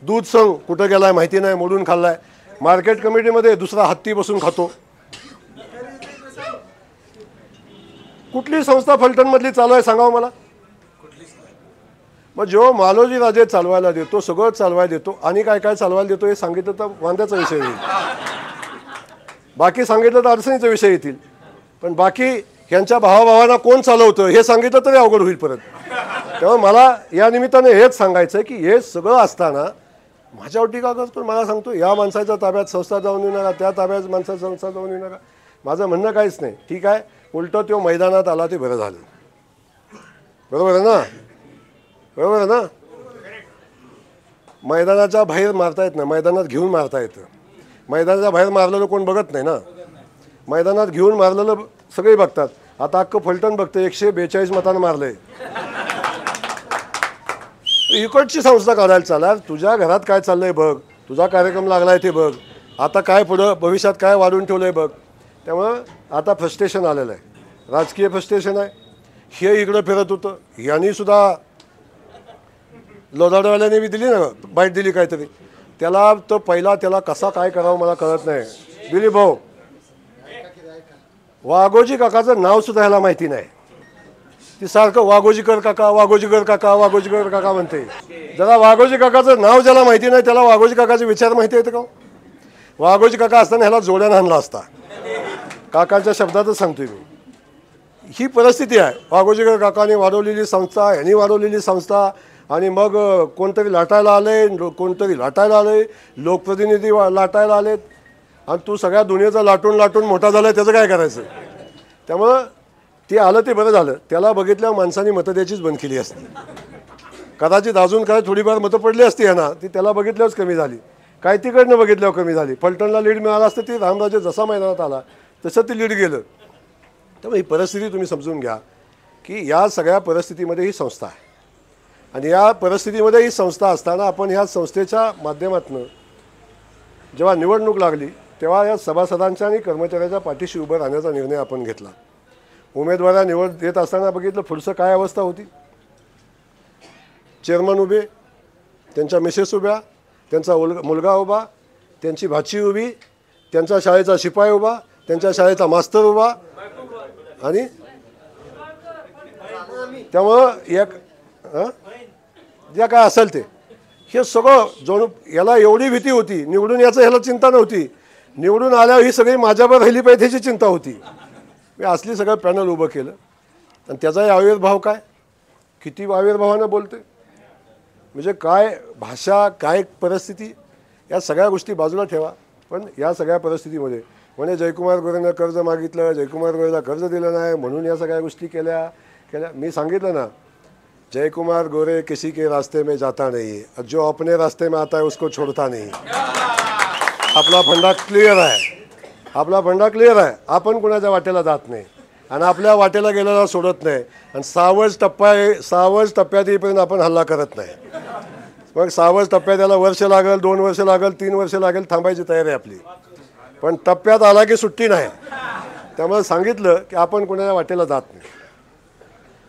दूध संघ कुठं गेलाय माहिती नाही, मोडून खाल्लाय. मार्केट कमिटीमध्ये दुसरा हत्ती बसून खातो. कुठली संस्था फलटणमधली चालू आहे सांगावं मला? मग जो मालोजी राजे चालवायला देतो, सगळं चालवायला देतो, आणि काय काय चालवायला देतो हे सांगितलं तर वांद्याचा विषय येईल, बाकी सांगितलं तर अडचणीचा विषय येतील. पण बाकी ह्यांच्या भावाभावांना कोण चालवतं हे सांगितलं तरी अवघड होईल परत. तेव्हा मला या निमित्ताने हेच सांगायचं आहे की हे सगळं असताना माझ्यावर टीका करतो, मला सांगतो या माणसाच्या ताब्यात संस्था जाऊन येऊ नका, त्या ताब्यात माणसाची संस्था जाऊन येऊ नका. माझं म्हणणं काहीच नाही. ठीक आहे, उलटं तो मैदानात आला ते बरं झालं. बरोबर आहे ना? बरोबर आहे ना? मैदानाच्या बाहेर मारता येत नाही, मैदानात घेऊन मारता येतं. मैदानाच्या बाहेर मारलेलं कोण बघत नाही ना, मैदानात घेऊन मारलेलं सगळे बघतात. आता अख्खं फलटण बघतं, 142 मतांना मारलंय. इकडची संस्था काढायला चाला, तुझ्या घरात काय चाललंय बघ, तुझा कार्यक्रम लागलाय ते बघ, आता काय पुढं भविष्यात काय वाढून ठेवलंय बघ. त्यामुळं आता फ्रस्ट्रेशन आलेलं आहे, राजकीय फ्रस्ट्रेशन आहे. हे इकडं फिरत होतं, यांनी सुद्धा लोधाडवाल्याने बी दिली ना बाईट दिली काहीतरी, त्याला तर पहिला त्याला कसा काय करावं मला कळत नाही. दिलीप भाऊ, वाघोजी काकाचं नाव सुद्धा ह्याला माहिती नाही. ती सारखं वाघोजीकर काका, वाघोजीकर काका, वाघोजीकर काका म्हणते. जरा वाघोजी काकाचं नाव ज्याला माहिती नाही त्याला वाघोजी काकाचे विचार माहिती आहेत का? वाघोजी काका असताना ह्याला जोड्यानं आणला असता. काकांच्या शब्दातच सांगतोय मी, ही परिस्थिती आहे. वाघोजीकर काकाने वाढवलेली संस्था, ह्यांनी वाढवलेली संस्था, आणि मग कोणतरी लाटायला आले, कोणतरी लाटायला आले, लोकप्रतिनिधी लाटायला आलेत, आणि तू सगळ्या दुनियेचा लाटून लाटून मोठा झाला त्याचं काय करायचं? त्यामुळं ते आलं ते बरं झालं. त्याला बघितल्यावर माणसांनी मतं द्यायचीच बंद केली असती. कदाचित अजून काय थोडीफार मतं पडली असती ह्यांना, ती त्याला बघितल्यावरच कमी झाली, काय तिकडनं बघितल्यावर कमी झाली. फलटणला लीड मिळाला असतं, ती रामराजे जसा मैदानात आला तसं ते लीड गेलं. त्यामुळे ही परिस्थिती तुम्ही समजून घ्या की या सगळ्या परिस्थितीमध्ये ही संस्था आहे, आणि या परिस्थितीमध्ये ही संस्था असताना आपण ह्या संस्थेच्या माध्यमातून जेव्हा निवडणूक लागली तेव्हा या सभासदांच्या आणि कर्मचाऱ्याच्या पाठीशी उभं राहण्याचा निर्णय आपण घेतला. उमेदवारा निवड देत असताना बघितलं पुढचं काय अवस्था होती. चेअरमन उभे, त्यांच्या मिसेस उभ्या, त्यांचा मुलगा उभा, त्यांची भाची उभी, त्यांच्या शाळेचा शिपाई उभा, त्यांच्या शाळेचा मास्तर उभा, आणि त्यामुळं एक जे काय असेल ते हे सगळं जणू याला एवढी भीती होती. निवडून याचं ह्याला चिंता नव्हती, निवडून आल्यावर ही सगळी माझ्यावर राहिली पाहिजे ह्याची चिंता होती. मी असली सगळं पॅनल उभं केलं, आणि त्याचाही आविर्भाव काय, किती आविर्भावानं बोलते, म्हणजे काय भाषा, काय परिस्थिती, या सगळ्या गोष्टी बाजूला ठेवा. पण या सगळ्या परिस्थितीमध्ये म्हणजे जयकुमार गोरेनं कर्ज मागितलं, जयकुमार गोरेला कर्ज दिलं नाही म्हणून या सगळ्या गोष्टी केल्या. मी सांगितलं ना, जयकुमार गोरे किसी के रास्ते में जाता नहीं, जो अपने रास्ते में आता है उसको छोड़ता नहीं. आपला फंडा क्लिअर आहे, आपला फंडा क्लिअर आहे. आपण कुणाच्या वाटेला जात नाही, आणि आपल्या वाटेला गेलेला सोडत नाही, आणि सावज टप्प्यात येईपर्यंत आपण हल्ला करत नाही. मग सावज टप्प्यात याला वर्ष लागेल, 2 वर्ष लागेल, 3 वर्ष लागेल, थांबायची तयारी आपली. पण टप्प्यात आला की सुट्टी नाही. त्यामुळे सांगितलं की आपण कुणाच्या वाटेला जात नाही,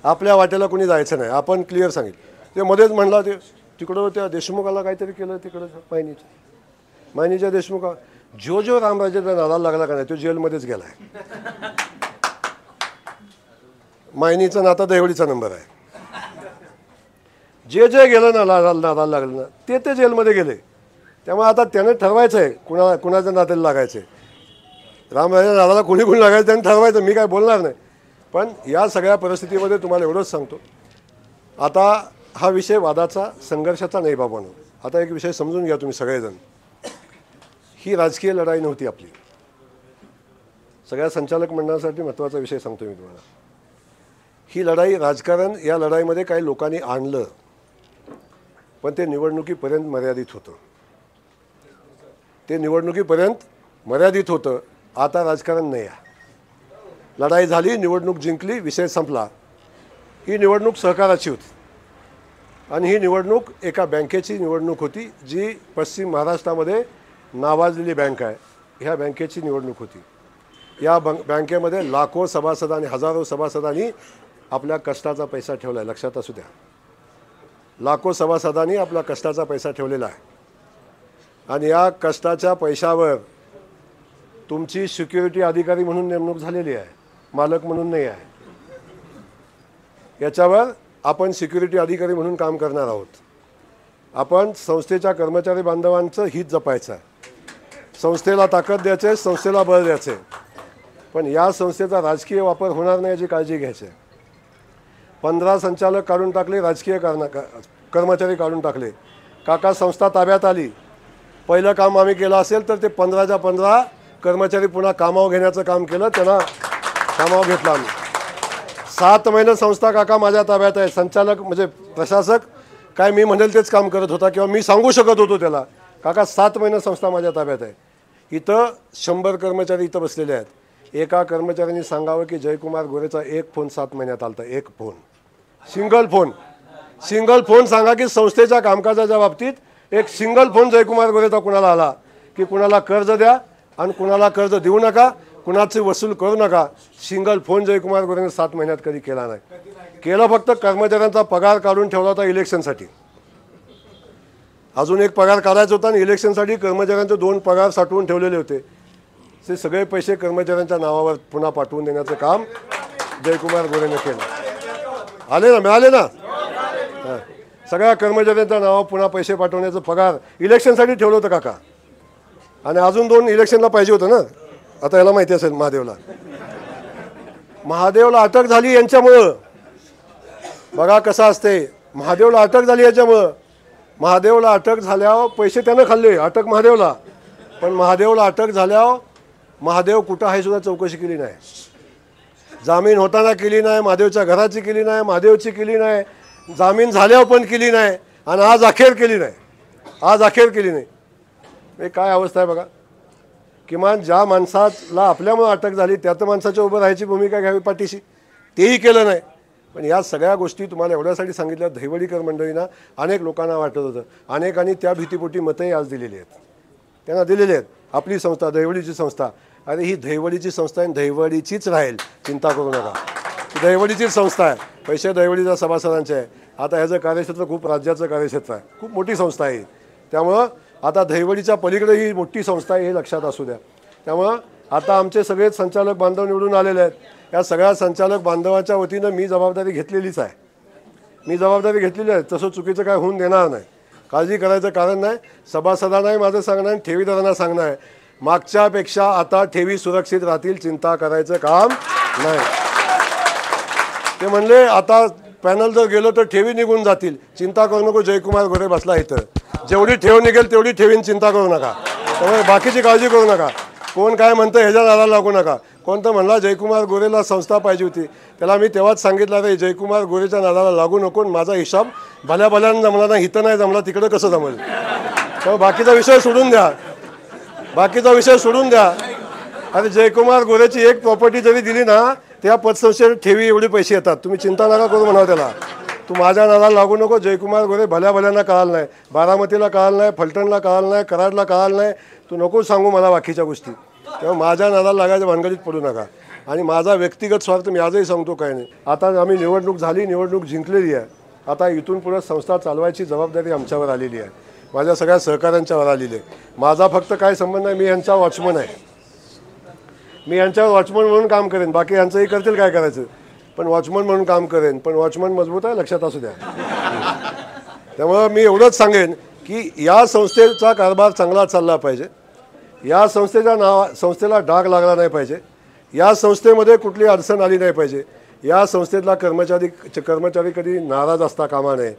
आपल्या वाटेला कुणी जायचं नाही, आपण क्लिअर सांगितलं. ते मध्येच म्हणला ते तिकडं त्या देशमुखाला काहीतरी केलं, तिकडं मायनीच्या देशमुखा जो रामराजेचा नादाला लागला का नाही तो जेलमध्येच गेला आहे. मायनीचा नाता दहिवडीचा नंबर आहे. जे गेलं ना नादाला लागलं ना ते जेलमध्ये गेले. त्यामुळे आता त्याने ठरवायचं आहे कुणाच्या नात्याला लागायचं आहे. रामराजेच्या नादाला कोणी लागायचं त्याने ठरवायचं. मी काय बोलणार नाही. पण या सगळ्या परिस्थितीमध्ये तुम्हाला एवढंच सांगतो, आता हा विषय वादाचा संघर्षाचा नाही बाबांनो. आता एक विषय समजून घ्या तुम्ही सगळेजण. ही राजकीय लढाई नव्हती आपली. सगळ्या संचालक मंडळासाठी महत्त्वाचा विषय सांगतो मी तुम्हाला. ही लढाई राजकारण या लढाईमध्ये काही लोकांनी आणलं, पण ते निवडणुकीपर्यंत मर्यादित होतं. ते निवडणुकीपर्यंत मर्यादित होतं. आता राजकारण नाही आहे. लढाई झाली, निवडणूक जिंकली, विषय संपला. ही निवडणूक सहकाराची होती आणि ही निवडणूक एका बँकेची निवडणूक होती, जी पश्चिम महाराष्ट्रामध्ये नावाजलेली बँक आहे. ह्या बँकेची निवडणूक होती. या बँकेमध्ये लाखो सभासदांनी, हजारो सभासदांनी आपल्या कष्टाचा पैसा ठेवला आहे. लक्षात असू द्या, लाखो सभासदांनी आपला कष्टाचा पैसा ठेवलेला आहे. आणि या कष्टाच्या पैशावर तुमची सिक्युरिटी अधिकारी म्हणून नेमणूक झालेली आहे, मालक म्हणून नाही आहे. याच्यावर आपण सिक्युरिटी अधिकारी म्हणून काम करणार आहोत. आपण संस्थेच्या कर्मचारी बांधवांचं हित जपायचं आहे. संस्थेला ताकद द्यायचे, संस्थेला बळ द्यायचे. पण या संस्थेचा राजकीय वापर होणार नाही याची काळजी घ्यायची. 15 संचालक काढून टाकले, राजकीय कर्मचारी काढून टाकले. काका संस्था ताब्यात आली, पहिलं काम आम्ही केलं असेल तर ते 15च्या 15 कर्मचारी पुन्हा कामावर घेण्याचं काम केलं. त्यांना कामावर घेतलं आम्ही. 7 महिने संस्था काका माझ्या ताब्यात आहे. संचालक म्हणजे प्रशासक काय मी म्हणेल तेच काम करत होता किंवा मी सांगू शकत होतो त्याला, काका 7 महिने संस्था माझ्या ताब्यात आहे. इथं 100 कर्मचारी इथं बसलेले आहेत. एका कर्मचाऱ्यांनी सांगावं की जयकुमार गोरेचा एक फोन 7 महिन्यात आलता. एक फोन, सिंगल फोन सांगा की संस्थेच्या कामकाजाच्या बाबतीत एक सिंगल फोन जयकुमार गोरेचा कुणाला आला की कुणाला कर्ज द्या आणि कुणाला कर्ज देऊ नका, कुणाची वसूल करू नका. सिंगल फोन जयकुमार गोरेने 7 महिन्यात कधी केला नाही. केलं फक्त कर्मचाऱ्यांचा पगार काढून ठेवला होता इलेक्शनसाठी. अजून एक पगार काढायचा होता आणि इलेक्शनसाठी कर्मचाऱ्यांचे 2 पगार साठवून ठेवलेले होते. ते सगळे पैसे कर्मचाऱ्यांच्या नावावर पुन्हा पाठवून देण्याचं काम जयकुमार गोरेने केलं. आले ना, मिळाले ना. सगळ्या कर्मचाऱ्यांच्या नावावर पुन्हा पैसे पाठवण्याचं पगार इलेक्शनसाठी ठेवलं होतं काका. आणि अजून 2 इलेक्शनला पाहिजे होतं ना. आता याला माहिती असेल महादेवला अटक झाली यांच्यामुळं. बघा कसं असते, महादेवला अटक झाली याच्यामुळं. महादेवला अटक झाल्यावर पैसे त्यानं खाल्ले, अटक महादेवला. पण महादेवला अटक झाल्यावर महादेव कुठं आहे सुद्धा चौकशी केली नाही. जामीन होताना केली नाही, महादेवच्या घराची केली नाही, महादेवची केली नाही, जामीन झाल्यावर पण केली नाही आणि आज अखेर केली नाही. हे काय अवस्था आहे बघा. किमान ज्या माणसाला आपल्यामुळे अटक झाली त्या माणसाच्या उभं राहायची भूमिका घ्यावी पाठीशी, तेही केलं नाही. पण या सगळ्या गोष्टी तुम्हाला एवढ्यासाठी सांगितल्या, दहिवडीकर मंडळींना अनेक लोकांना वाटत होतं. अनेकांनी त्या भीतीपोटी मतंही आज दिलेली आहेत, त्यांना दिलेले आहेत. आपली संस्था दहिवडीची संस्था, अरे ही दहिवडीची संस्था आहे, दहिवडीचीच राहील, चिंता करू नका. दहिवडीचीच संस्था आहे, पैसे दहिवडीच्या सभासदांचे आहे. आता ह्याचं कार्यक्षेत्र खूप राज्याचं कार्यक्षेत्र आहे, खूप मोठी संस्था आहे. त्यामुळं आता दहिवडीच्या पलीकडे ही मोठी संस्था आहे हे लक्षात असू द्या. त्यामुळं आता आमचे सगळे संचालक बांधव निवडून आलेले आहेत. या सगळ्या संचालक बांधवाच्या वतीनं मी जबाबदारी घेतलेलीच आहे. तसं चुकीचं काय होऊन देणार नाही, काळजी करायचं कारण नाही. सभासदांनाही माझं सांगणं आहे, ठेवीदारांना सांगणं आहे, मागच्यापेक्षा आता ठेवी सुरक्षित राहतील, चिंता करायचं काम नाही. ते म्हणले आता पॅनल जर गेलो तर ठेवी निघून जातील, चिंता करू नको, जयकुमार गोरे बसला इथं. जेवढी ठेव निघेल तेवढी ठेवीन, चिंता करू नका. त्यामुळे बाकीची काळजी करू नका. कोण काय म्हणतं ह्याच्या नादाला लागू नका. कोणतं म्हणला जयकुमार गोरेला संस्था पाहिजे होती, त्याला मी तेव्हाच सांगितलं रे जयकुमार गोरेच्या नादाला लागू नको. माझा हिसाब भल्याभल्यानं जमला ना, इथं नाही जमला तिकडं कसं जमेल. त्यामुळे बाकीचा विषय सोडून द्या. अरे जयकुमार गोरेची एक प्रॉपर्टी जरी दिली ना, त्या पतसंस्थेत ठेवी एवढे पैसे येतात. तुम्ही चिंता नका करू म्हणावं त्याला. तू माझ्या नादाला लागू नको. जयकुमार गोरे भल्याभल्यांना कळालं नाही, बारामतीला कळालं नाही, फलटणला कळालं नाही, कराडला कळालं नाही. तू नको सांगू मला बाकीच्या गोष्टी. तेव्हा माझ्या नादाला लागायच्या भानगडीत पडू नका. आणि माझा व्यक्तिगत स्वार्थ मी आजही सांगतो काय नाही. आता आम्ही निवडणूक झाली, निवडणूक जिंकलेली आहे. आता इथून पुढे संस्था चालवायची जबाबदारी आमच्यावर आलेली आहे. माझ्या सगळ्या सहकाऱ्यांच्यावर आलेली आहे. माझा फक्त काय संबंध नाही, मी यांचा वॉचमन आहे. मी यांच्यावर वॉचमन म्हणून काम करेन, बाकी यांचंही करतील काय करायचं, पण वॉचमन म्हणून काम करेन. पण वॉचमन मजबूत आहे, लक्षात असू द्या. त्यामुळं मी एवढंच सांगेन की या संस्थेचा कारभार चांगला चालला पाहिजे, या संस्थेला डाग लागला नाही पाहिजे, या संस्थेमध्ये कुठली अडचण आली नाही पाहिजे, या संस्थेतला कर्मचारी कधी नाराज असता कामा नये,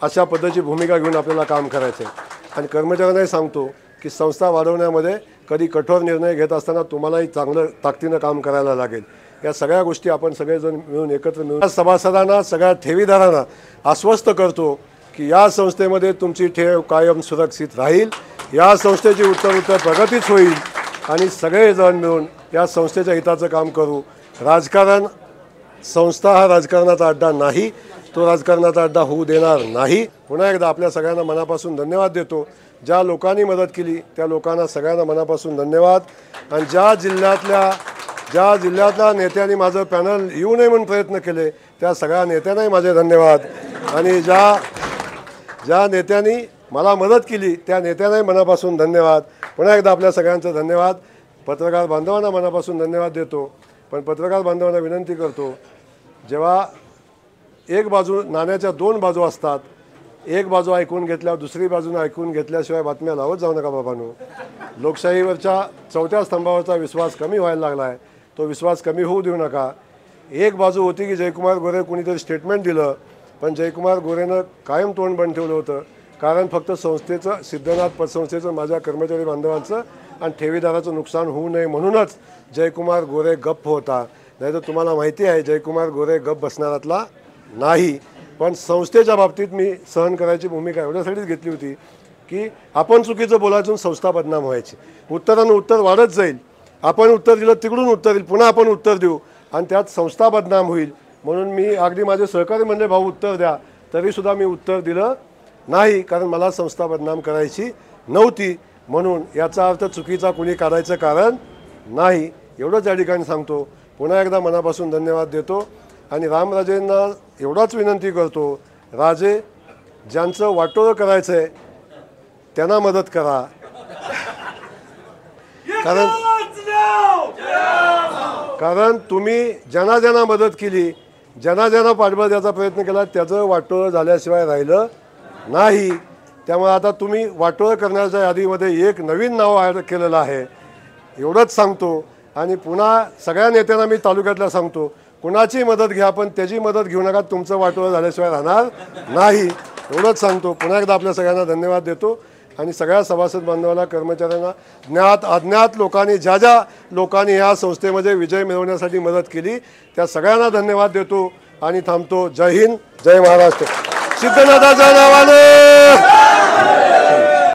अशा पद्धतीची भूमिका घेऊन आपल्याला काम करायचं आहे. आणि कर्मचाऱ्यांनाही सांगतो की संस्था वाढवण्यामध्ये कधी कठोर निर्णय घेत असताना तुम्हालाही चांगलं ताकदीनं काम करायला लागेल. या सगळ्या गोष्टी आपण सगळेजण मिळून एकत्र मिळून सभासदांना, सगळ्या ठेवीदारांना आश्वस्त करतो की या संस्थेमध्ये तुमची ठेव कायम सुरक्षित राहील, या संस्थेची उत्तरोत्तर प्रगतीच होईल आणि सगळेजण मिळून या संस्थेच्या हिताचं काम करू. राजकारण, संस्था हा राजकारणाचा अड्डा नाही, तो राजकारणाचा अड्डा होऊ देणार नाही. पुन्हा एकदा आपल्या सगळ्यांना मनापासून धन्यवाद देतो. ज्या लोकांनी मदत केली त्या लोकांना सगळ्यांना मनापासून धन्यवाद. आणि ज्या जिल्ह्यातल्या नेत्यांनी माझं पॅनल येऊ नये म्हणून प्रयत्न केले त्या सगळ्या नेत्यांनाही माझे धन्यवाद. आणि ज्या नेत्यांनी मला मदत केली त्या नेत्यांनाही मनापासून धन्यवाद. पुन्हा एकदा आपल्या सगळ्यांचं धन्यवाद. पत्रकार बांधवांना मनापासून धन्यवाद देतो. पण पत्रकार बांधवांना विनंती करतो, जेव्हा एक बाजू नाण्याच्या दोन बाजू असतात, एक बाजू ऐकून घेतल्यावर दुसरी बाजूने ऐकून घेतल्याशिवाय बातम्या लावत जाऊ नका बाबांनो. लोकशाहीवरच्या चौथ्या स्तंभावरचा विश्वास कमी व्हायला लागला आहे, तो विश्वास कमी होऊ देऊ नका. एक बाजू होती की जयकुमार गोरे कुणीतरी स्टेटमेंट दिलं, पण जयकुमार गोरेनं कायम तोंड बंद ठेवलं होतं. कारण फक्त संस्थेचं, सिद्धनाथ पतसंस्थेचं, माझ्या कर्मचारी बांधवांचं आणि ठेवीदाराचं नुकसान होऊ नये म्हणूनच जयकुमार गोरे गप्प होता. नाही तर तुम्हाला माहिती आहे जयकुमार गोरे गप्प बसणारातला नाही. पण संस्थेच्या बाबतीत मी सहन करायची भूमिका एवढ्यासाठीच घेतली होती की आपण चुकीचं बोलायचं, संस्था बदनाम व्हायची. उत्तरानं उत्तर वाढत जाईल, आपण उत्तर दिलं तिकडून उत्तर येईल, पुन्हा आपण उत्तर देऊ आणि त्यात संस्था बदनाम होईल. म्हणून मी अगदी माझे सहकारी म्हणले भाऊ उत्तर द्या, तरीसुद्धा मी उत्तर दिलं नाही, कारण मला संस्था बदनाम करायची नव्हती. म्हणून याचा अर्थ चुकीचा कुणी काढायचं कारण नाही, एवढंच या ठिकाणी सांगतो. पुन्हा एकदा मनापासून धन्यवाद देतो. आणि रामराजेंना एवढाच विनंती करतो, राजे ज्यांचं वाटोळं करायचं आहे त्यांना मदत करा. कारण तुम्ही ज्यांना मदत केली, ज्यांना पाठबळ द्यायचा प्रयत्न केला, त्याचं वाटोळं झाल्याशिवाय राहिलं नाही. त्यामुळे आता तुम्ही वाटोळं करण्याच्या यादीमध्ये एक नवीन नाव ॲड केलेलं आहे, एवढंच सांगतो. आणि पुन्हा सगळ्या नेत्यांना मी तालुक्यातल्या सांगतो, कुणाची मदत घ्या पण त्याची मदत घेऊ नका, तुमचं वाटोळं झाल्याशिवाय राहणार नाही, एवढंच सांगतो. पुन्हा एकदा आपल्या सगळ्यांना धन्यवाद देतो. आणि सगळ्या सभासद बांधवांना, कर्मचाऱ्यांना, ज्ञात अज्ञात लोकांनी, ज्या लोकांनी या संस्थेमध्ये विजय मिळवण्यासाठी मदत केली त्या सगळ्यांना धन्यवाद देतो आणि थांबतो. जय हिंद, जय महाराष्ट्र. सिद्धनाथाच्या नावाने